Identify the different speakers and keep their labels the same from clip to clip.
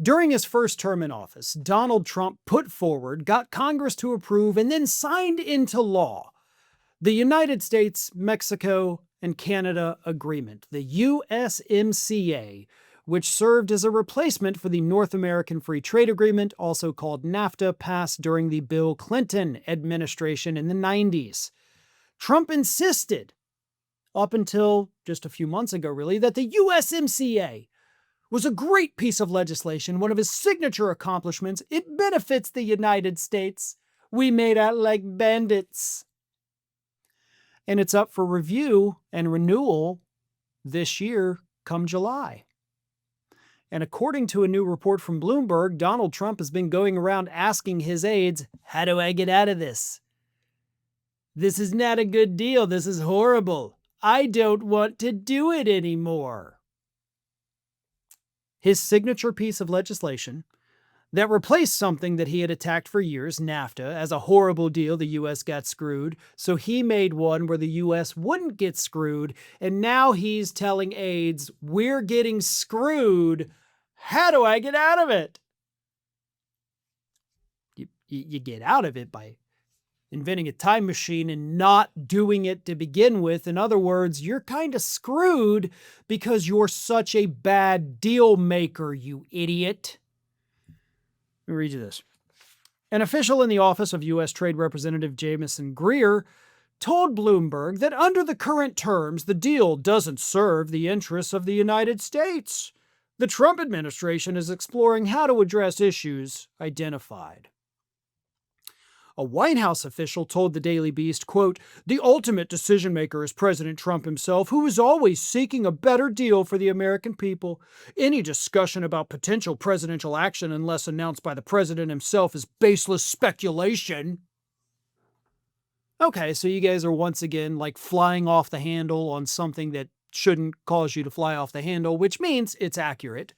Speaker 1: During his first term in office, Donald Trump put forward, got Congress to approve, and then signed into law the United States, Mexico, and Canada Agreement, the USMCA, which served as a replacement for the North American Free Trade Agreement, also called NAFTA, passed during the Bill Clinton administration in the 90s. Trump insisted, up until just a few months ago really, that the USMCA was a great piece of legislation, one of his signature accomplishments. It benefits the United States. We made out like bandits. And it's up for review and renewal this year come July. And according to a new report from Bloomberg, Donald Trump has been going around asking his aides, how do I get out of this? This is not a good deal. This is horrible. I don't want to do it anymore. His signature piece of legislation that replaced something that he had attacked for years, NAFTA, as a horrible deal. The U.S. got screwed. So he made one where the U.S. wouldn't get screwed. And now he's telling aides, we're getting screwed. How do I get out of it? You get out of it by inventing a time machine and not doing it to begin with. In other words, you're kind of screwed because you're such a bad deal maker, you idiot. Let me read you this. An official in the office of U.S. Trade Representative Jamieson Greer told Bloomberg that under the current terms, the deal doesn't serve the interests of the United States. The Trump administration is exploring how to address issues identified. A White House official told the Daily Beast, quote, the ultimate decision maker is President Trump himself, who is always seeking a better deal for the American people. Any discussion about potential presidential action unless announced by the president himself is baseless speculation. Okay, so you guys are once again like flying off the handle on something that shouldn't cause you to fly off the handle, which means it's accurate.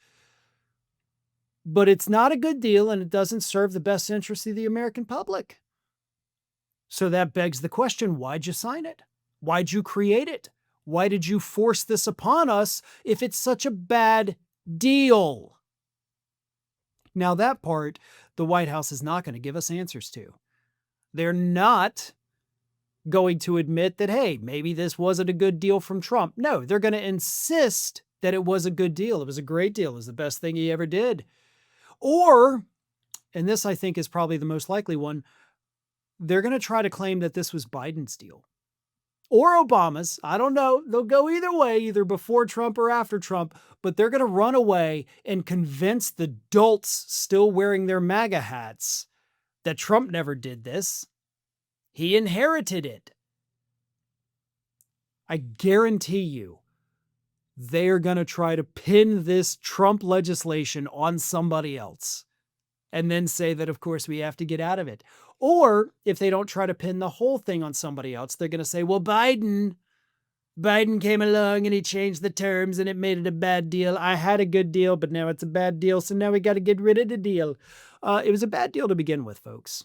Speaker 1: But it's not a good deal and it doesn't serve the best interest of the American public. So that begs the question, why'd you sign it? Why'd you create it? Why did you force this upon us if it's such a bad deal? Now that part, the White House is not going to give us answers to. They're not going to admit that, hey, maybe this wasn't a good deal from Trump. No, they're going to insist that it was a good deal. It was a great deal. It was the best thing he ever did. Or, and this I think is probably the most likely one, they're going to try to claim that this was Biden's deal. Or Obama's. I don't know. They'll go either way, either before Trump or after Trump, but they're going to run away and convince the dolts still wearing their MAGA hats that Trump never did this. He inherited it. I guarantee you, they're going to try to pin this Trump legislation on somebody else and then say that, of course, we have to get out of it. Or if they don't try to pin the whole thing on somebody else, they're going to say, well, Biden came along and he changed the terms and it made it a bad deal. I had a good deal, but now it's a bad deal. So now we got to get rid of the deal. It was a bad deal to begin with, folks.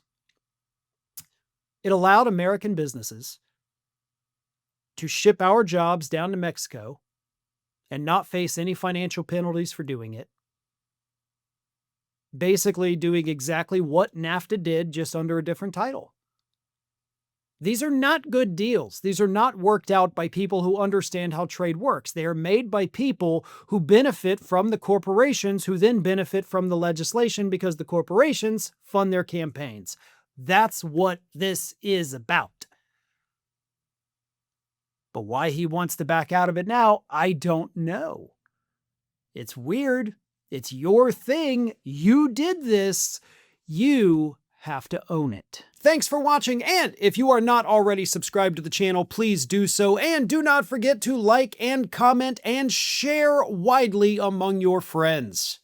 Speaker 1: It allowed American businesses to ship our jobs down to Mexico and not face any financial penalties for doing it. Basically doing exactly what NAFTA did, just under a different title. These are not good deals. These are not worked out by people who understand how trade works. They are made by people who benefit from the corporations, who then benefit from the legislation because the corporations fund their campaigns. That's what this is about. But why he wants to back out of it now, I don't know. It's weird. It's your thing. You did this. You have to own it. Thanks for watching, and if you are not already subscribed to the channel, please do so, and do not forget to like and comment and share widely among your friends.